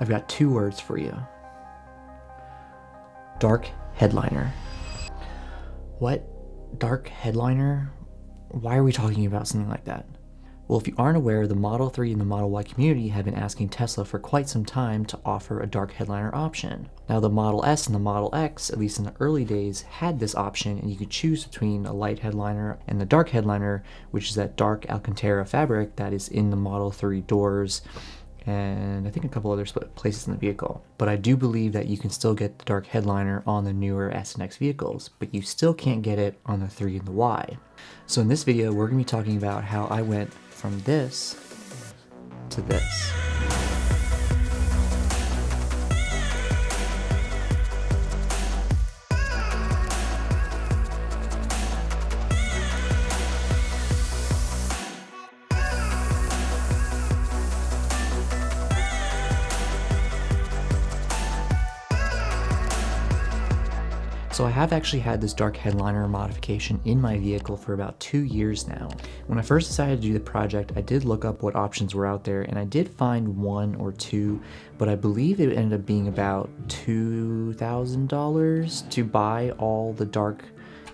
I've got 2 words for you. Dark headliner. What? Dark headliner? Why are we talking about something like that? Well, if you aren't aware, the Model 3 and the Model Y community have been asking Tesla for quite some time to offer a dark headliner option. Now, the Model S and the Model X, at least in the early days, had this option, and you could choose between a light headliner and the dark headliner, which is that dark alcantara fabric that is in the Model 3 doors and I think a couple other places in the vehicle. But I do believe that you can still get the dark headliner on the newer S and X vehicles, but you still can't get it on the 3 and the Y. So in this video, we're going to be talking about how I went from this to this. So I have actually had this dark headliner modification in my vehicle for about 2 years now. When I first decided to do the project, I did look up what options were out there, and I did find 1 or 2, but I believe it ended up being about $2,000 to buy all the dark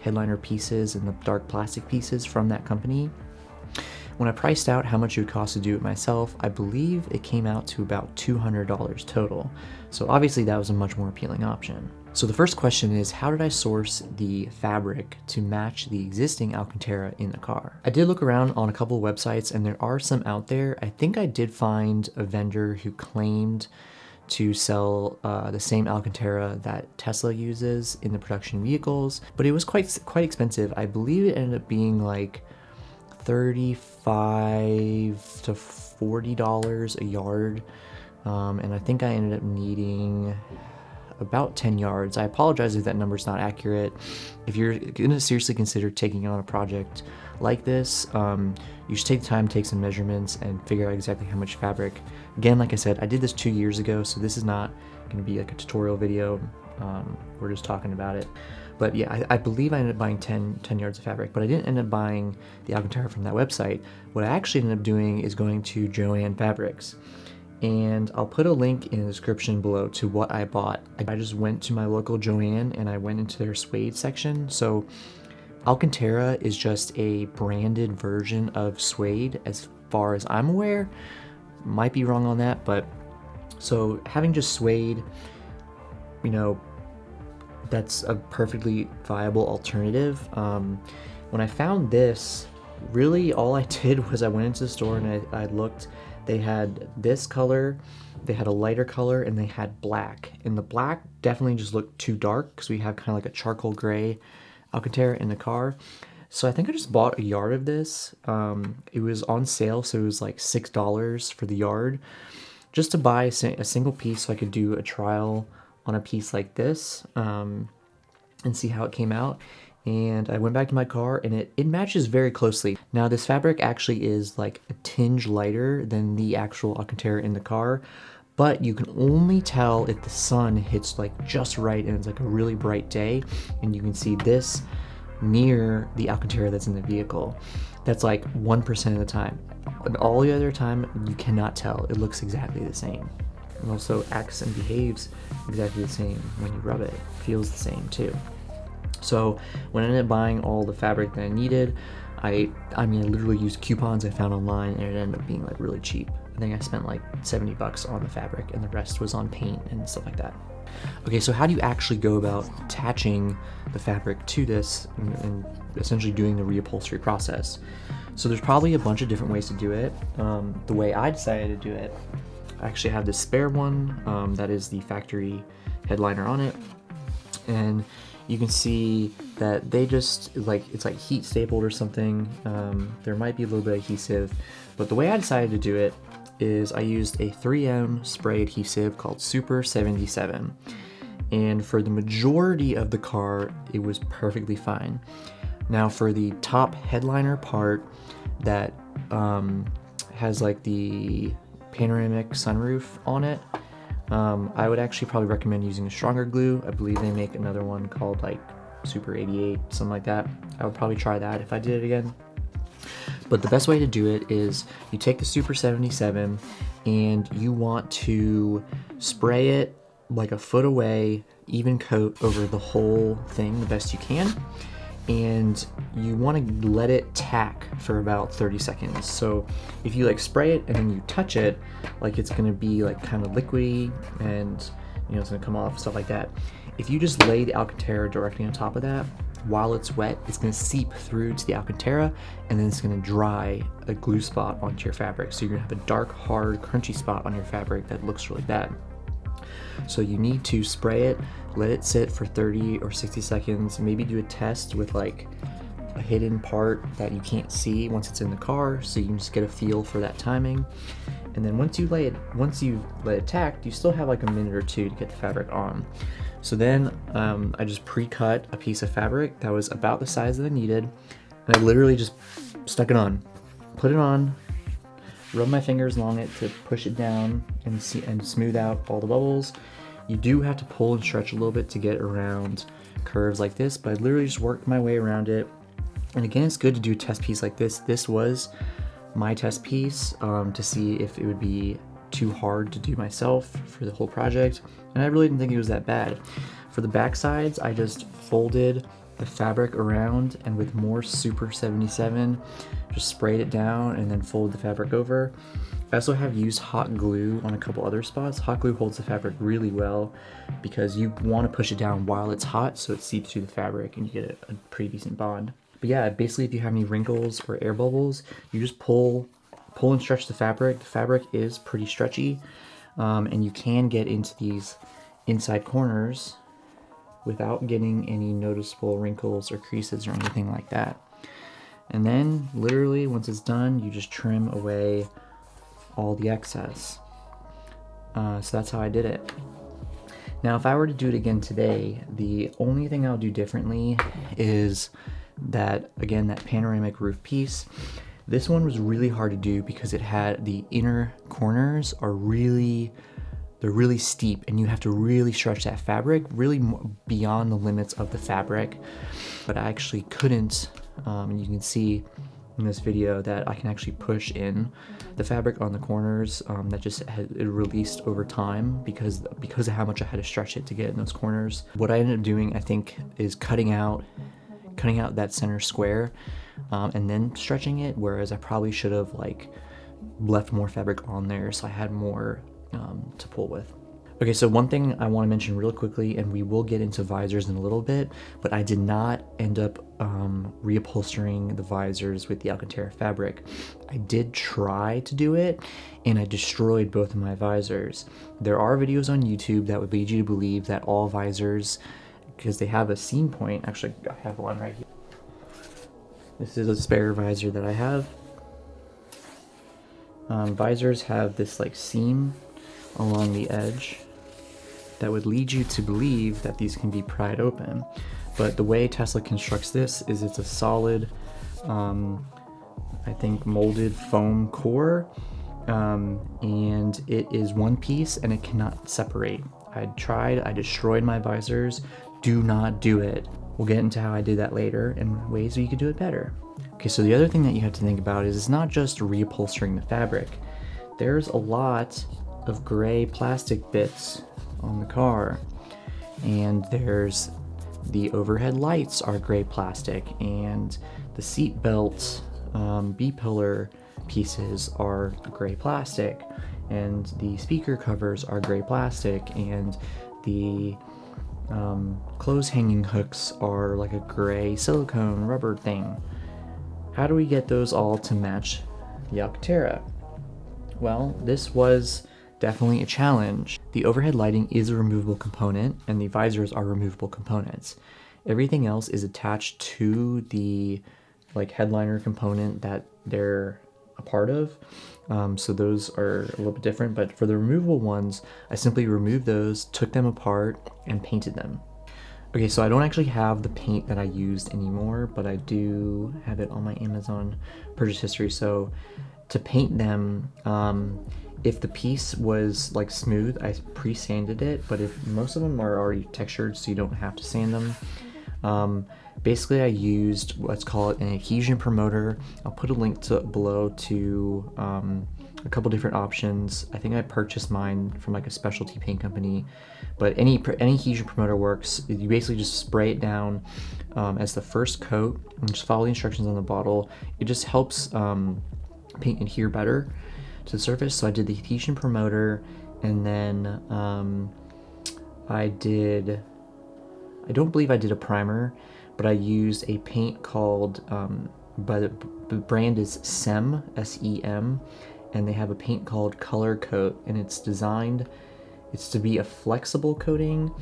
headliner pieces and the dark plastic pieces from that company. When I priced out how much it would cost to do it myself, I believe it came out to about $200 total. So obviously that was a much more appealing option. So the first question is, how did I source the fabric to match the existing alcantara in the car? I did look around on a couple of websites, and there are some out there. I think I did find a vendor who claimed to sell the same alcantara that Tesla uses in the production vehicles, but it was quite expensive. I believe it ended up being like $35 to $40 a yard, and I think I ended up needing about 10 yards. I apologize if that number's not accurate. If you're gonna seriously consider taking on a project like this, you should take the time to take some measurements and figure out exactly how much fabric. Again, like I said, I did this 2 years ago, so this is not gonna be like a tutorial video. We're just talking about it. But yeah, I believe I ended up buying 10 yards of fabric, but I didn't end up buying the alcantara from that website. What I actually ended up doing is going to Joann Fabrics. And I'll put a link in the description below to what I bought. I just went to my local Joann and I went into their suede section. So alcantara is just a branded version of suede as far as I'm aware. Might be wrong on that, but so having just suede, you know, that's a perfectly viable alternative. When I found this, really all I did was I went into the store and I looked. They had this color, they had a lighter color, and they had black. And the black definitely just looked too dark because we have kind of like a charcoal gray alcantara in the car. So I think I just bought a yard of this. It was on sale, so it was like $6 for the yard, just to buy a single piece so I could do a trial on a piece like this and see how it came out. And I went back to my car and it matches very closely. Now this fabric actually is like a tinge lighter than the actual alcantara in the car, but you can only tell if the sun hits like just right and it's like a really bright day, and you can see this near the alcantara that's in the vehicle. That's like 1% of the time. And all the other time you cannot tell. It looks exactly the same. And also acts and behaves exactly the same when you rub it. It feels the same too. So when I ended up buying all the fabric that I needed, I literally used coupons I found online, and it ended up being like really cheap. I think I spent like $70 on the fabric, and the rest was on paint and stuff like that. Okay, so how do you actually go about attaching the fabric to this and essentially doing the reupholstery process? So there's probably a bunch of different ways to do it. The way I decided to do it, I actually have this spare one that is the factory headliner on it, and you can see that they just it's like heat stapled or something. There might be a little bit of adhesive, but the way I decided to do it is I used a 3M spray adhesive called Super 77, and for the majority of the car it was perfectly fine. Now for the top headliner part that has like the panoramic sunroof on it, I would actually probably recommend using a stronger glue. I believe they make another one called like Super 88, something like that. I would probably try that if I did it again. But the best way to do it is you take the Super 77 and you want to spray it like a foot away, even coat over the whole thing the best you can. And you want to let it tack for about 30 seconds. So if you like spray it and then you touch it, like it's gonna be like kind of liquidy and you know it's gonna come off, stuff like that. If you just lay the alcantara directly on top of that while it's wet, it's gonna seep through to the alcantara and then it's gonna dry a glue spot onto your fabric. So you're gonna have a dark, hard, crunchy spot on your fabric that looks really bad. So you need to spray it, let it sit for 30 or 60 seconds, maybe do a test with like a hidden part that you can't see once it's in the car, so you can just get a feel for that timing. And then once you let it tack, you still have like a minute or two to get the fabric on. So then I just pre-cut a piece of fabric that was about the size that I needed, and I literally just stuck it on, put it on, rub my fingers along it to push it down and smooth out all the bubbles. You do have to pull and stretch a little bit to get around curves like this, but I literally just worked my way around it. And again, it's good to do a test piece like this. This was my test piece to see if it would be too hard to do myself for the whole project, and I really didn't think it was that bad. For the back sides, I just folded the fabric around and with more Super 77 just sprayed it down and then folded the fabric over. I also have used hot glue on a couple other spots. Hot glue holds the fabric really well because you want to push it down while it's hot so it seeps through the fabric and you get a pretty decent bond. But yeah, basically if you have any wrinkles or air bubbles, you just pull and stretch the fabric. The fabric is pretty stretchy, and you can get into these inside corners without getting any noticeable wrinkles or creases or anything like that. And then literally once it's done, you just trim away all the excess. So that's how I did it. Now if I were to do it again today, the only thing I'll do differently is that, again, that panoramic roof piece. This one was really hard to do because it had the inner corners are really steep and you have to really stretch that fabric really beyond the limits of the fabric. But I actually couldn't, and you can see in this video that I can actually push in the fabric on the corners that just it released over time because of how much I had to stretch it to get in those corners. What I ended up doing, I think, is cutting out that center square and then stretching it, whereas I probably should have like left more fabric on there so I had more to pull with. Okay, so one thing I want to mention real quickly, and we will get into visors in a little bit, but I did not end up reupholstering the visors with the alcantara fabric. I did try to do it, and I destroyed both of my visors. There are videos on YouTube that would lead you to believe that all visors, because they have a seam point, actually I have one right here. This is a spare visor that I have. Visors have this like seam along the edge that would lead you to believe that these can be pried open. But the way Tesla constructs this is it's a solid, I think molded foam core, and it is one piece and it cannot separate. I tried, I destroyed my visors. Do not do it. We'll get into how I did that later and ways you could do it better. Okay, so the other thing that you have to think about is it's not just reupholstering the fabric. There's a lot of gray plastic bits on the car, and there's the overhead lights are gray plastic, and the seat belt B-pillar pieces are gray plastic, and the speaker covers are gray plastic, and the clothes hanging hooks are like a gray silicone rubber thing. How do we get those all to match the alcantara? Well, this was definitely a challenge. The overhead lighting is a removable component and the visors are removable components. Everything else is attached to the like headliner component that they're a part of. So those are a little bit different, but for the removable ones, I simply removed those, took them apart, and painted them. Okay, so I don't actually have the paint that I used anymore, but I do have it on my Amazon purchase history. So to paint them, if the piece was like smooth, I pre-sanded it, but if most of them are already textured, so you don't have to sand them. Basically, I used, let's call it an Adhesion Promoter. I'll put a link below to a couple different options. I think I purchased mine from like a specialty paint company, but any adhesion promoter works. You basically just spray it down as the first coat and just follow the instructions on the bottle. It just helps paint adhere better to the surface. So I did the adhesion promoter, and then I don't believe I did a primer, but I used a paint called by the brand is SEM, S-E-M, and they have a paint called Color Coat, and it's to be a flexible coating,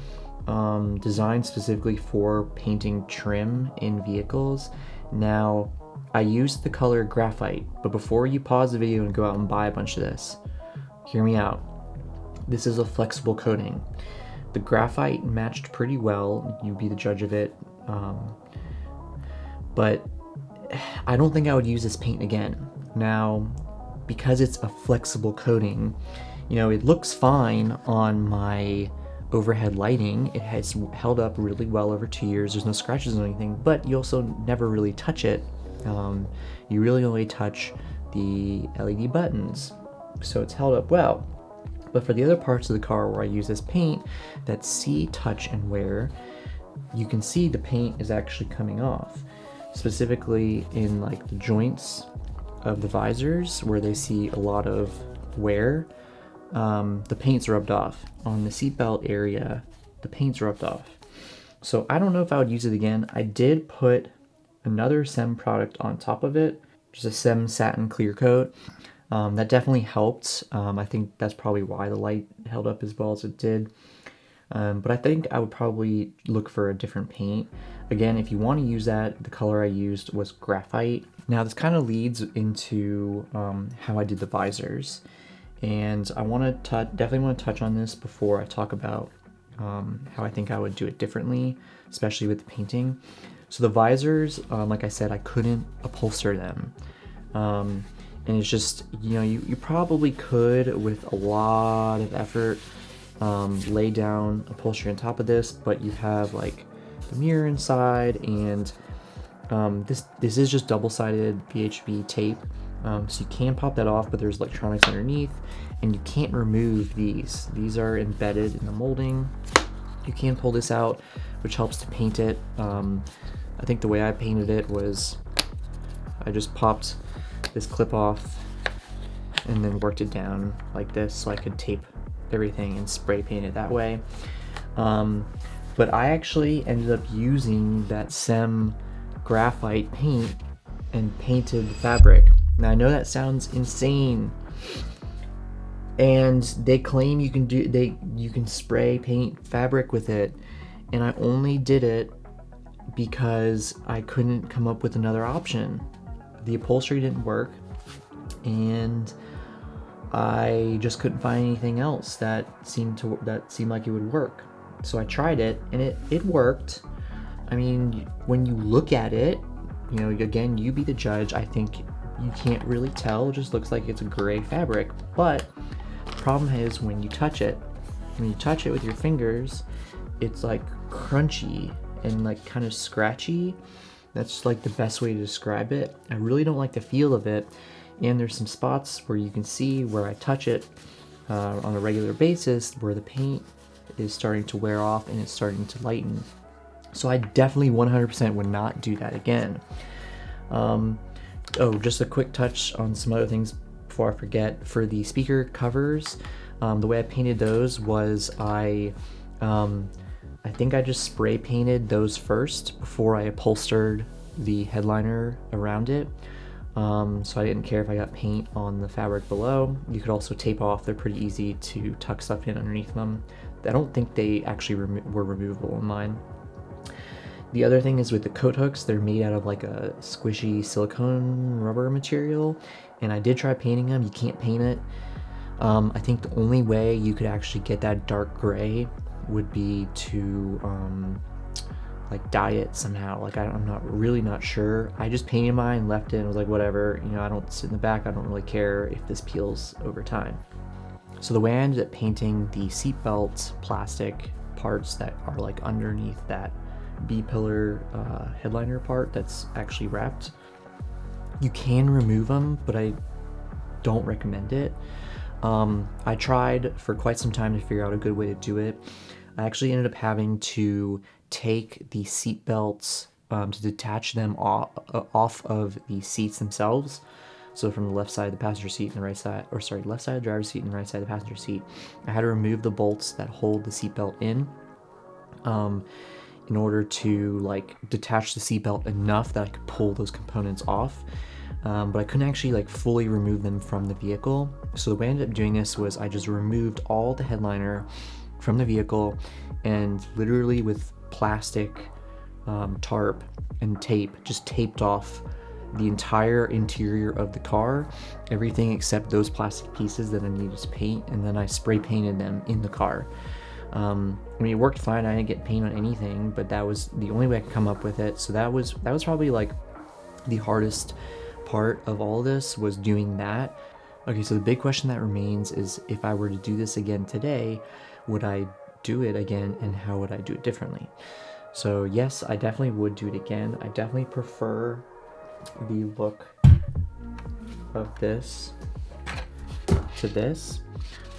designed specifically for painting trim in vehicles. Now, I used the color graphite, but before you pause the video and go out and buy a bunch of this, hear me out. This is a flexible coating. The graphite matched pretty well. You be the judge of it. But I don't think I would use this paint again. Now, because it's a flexible coating, you know, it looks fine on my overhead lighting. It has held up really well over 2 years. There's no scratches or anything, but you also never really touch it. You really only touch the LED buttons. So it's held up well. But for the other parts of the car where I use this paint that see, touch, and wear, you can see the paint is actually coming off. Specifically in like the joints of the visors where they see a lot of wear, the paint's rubbed off. On the seatbelt area, the paint's rubbed off. So I don't know if I would use it again. I did put another SEM product on top of it, just a SEM satin clear coat. That definitely helped. I think that's probably why the light held up as well as it did. But I think I would probably look for a different paint. Again, if you want to use that, the color I used was graphite. Now this kind of leads into how I did the visors. And I want to definitely want to touch on this before I talk about how I think I would do it differently, especially with the painting. So the visors, like I said, I couldn't upholster them. And it's just, you know, you probably could, with a lot of effort, lay down upholstery on top of this, but you have like the mirror inside, and this is just double-sided VHB tape, so you can pop that off, but there's electronics underneath, and you can't remove these. These are embedded in the molding. You can pull this out, which helps to paint it. I think the way I painted it was I just popped this clip off and then worked it down like this so I could tape everything and spray paint it that way. But I actually ended up using that SEM graphite paint and painted the fabric. Now I know that sounds insane, and they claim you can spray paint fabric with it, and I only did it because I couldn't come up with another option. The upholstery didn't work, and I just couldn't find anything else that seemed like it would work. So I tried it, and it worked. I mean, when you look at it, you know, again, you be the judge. I think you can't really tell. It just looks like it's a gray fabric. But the problem is when you touch it with your fingers, it's like crunchy and like kind of scratchy. That's like the best way to describe it. I really don't like the feel of it. And there's some spots where you can see where I touch it on a regular basis where the paint is starting to wear off and it's starting to lighten. So I definitely 100% would not do that again. Oh, just a quick touch on some other things before I forget. For the speaker covers, the way I painted those was I think I just spray painted those first before I upholstered the headliner around it. So I didn't care if I got paint on the fabric below. You could also tape off. They're pretty easy to tuck stuff in underneath them. I don't think they actually were removable in mine. The other thing is with the coat hooks, they're made out of like a squishy silicone rubber material, and I did try painting them. You can't paint it. I think the only way you could actually get that dark gray would be to like dye it somehow. Like I'm not sure. I just painted mine and left it and was like, whatever, you know, I don't sit in the back. I don't really care if this peels over time. So the way I ended up painting the seatbelt plastic parts that are like underneath that B-pillar headliner part that's actually wrapped, you can remove them, but don't recommend it. I tried for quite some time to figure out a good way to do it. I actually ended up having to take the seat belts to detach them off of the seats themselves. So from the left side of the passenger seat and the right side, or sorry, left side of the driver's seat and the right side of the passenger seat, I had to remove the bolts that hold the seatbelt in order to like detach the seatbelt enough that I could pull those components off. But I couldn't actually like fully remove them from the vehicle. So the way I ended up doing this was I just removed all the headliner from the vehicle and literally with plastic tarp and tape just taped off the entire interior of the car, everything except those plastic pieces that I needed to paint, and then I spray painted them in the car. I mean, it worked fine. I didn't get paint on anything, but that was the only way I could come up with it. So that was probably like the hardest part of all of this, was doing that. Okay, so the big question that remains is, if I were to do this again today, would I do it again, and how would I do it differently? So yes, I definitely would do it again. I definitely prefer the look of this to this.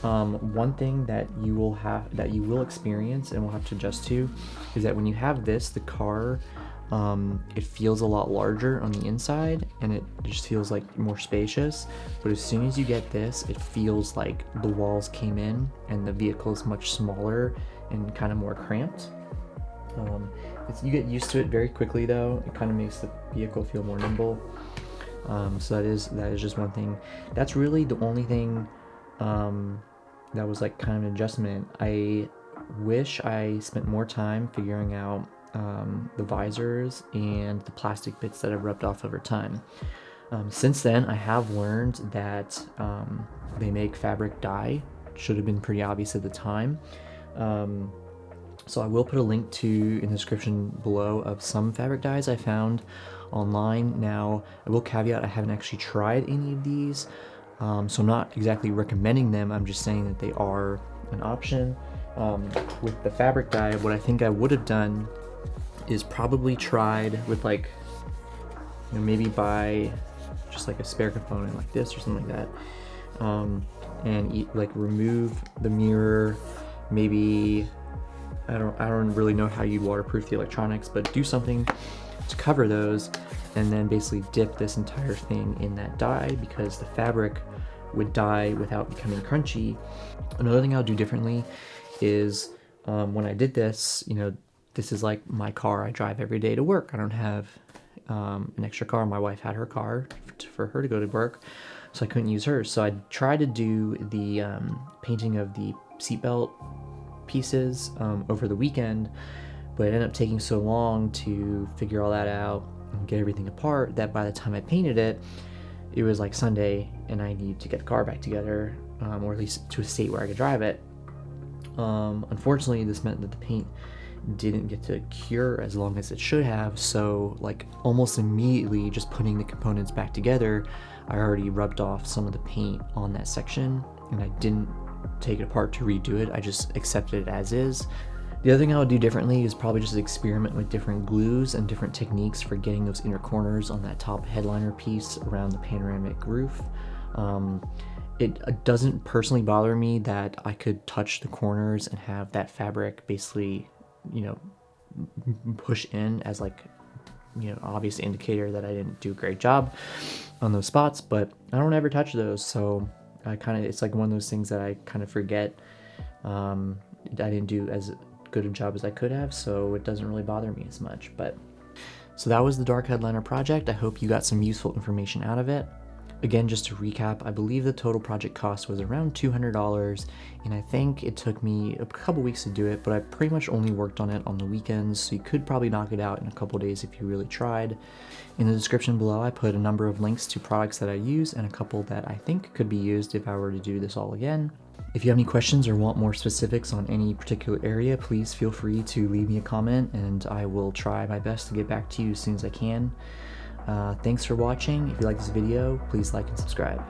One thing that you will experience and will have to adjust to is that when you have this, the car, it feels a lot larger on the inside and it just feels like more spacious. But as soon as you get this, it feels like the walls came in and the vehicle is much smaller and kind of more cramped. You get used to it very quickly though. It kind of makes the vehicle feel more nimble. So that is just one thing. That's really the only thing that was like kind of an adjustment. I wish I spent more time figuring out the visors and the plastic bits that I've rubbed off over time. Since then, I have learned that they make fabric dye. Should have been pretty obvious at the time. So I will put a link in the description below of some fabric dyes I found online. Now, I will caveat I haven't actually tried any of these, so I'm not exactly recommending them. I'm just saying that they are an option. With the fabric dye, what I think I would have done is probably tried with like, you know, maybe buy just like a spare component like this or something like that, and like remove the mirror, maybe. I don't really know how you'd waterproof the electronics, but do something to cover those, and then basically dip this entire thing in that dye, because the fabric would dye without becoming crunchy. Another thing I'll do differently is when I did this, you know, this is like my car I drive every day to work. I don't have an extra car. My wife had her car for her to go to work, so I couldn't use hers. So I tried to do the painting of the seatbelt pieces over the weekend, but it ended up taking so long to figure all that out and get everything apart that by the time I painted it, it was like Sunday and I needed to get the car back together, or at least to a state where I could drive it. Unfortunately, this meant that the paint didn't get to cure as long as it should have, so like almost immediately just putting the components back together, I already rubbed off some of the paint on that section, and I didn't take it apart to redo it. I just accepted it as is. The other thing I would do differently is probably just experiment with different glues and different techniques for getting those inner corners on that top headliner piece around the panoramic roof. It doesn't personally bother me that I could touch the corners and have that fabric basically, you know, push in as like, you know, obvious indicator that I didn't do a great job on those spots, but I don't ever touch those, so it's like one of those things that I kind of forget. I didn't do as good a job as I could have, so it doesn't really bother me as much. But so that was the dark headliner project. I hope you got some useful information out of it. Again, just to recap, I believe the total project cost was around $200, and I think it took me a couple weeks to do it, but I pretty much only worked on it on the weekends, so you could probably knock it out in a couple days if you really tried. In the description below, I put a number of links to products that I use and a couple that I think could be used if I were to do this all again. If you have any questions or want more specifics on any particular area, please feel free to leave me a comment, and I will try my best to get back to you as soon as I can. Thanks for watching. If you like this video, please like and subscribe.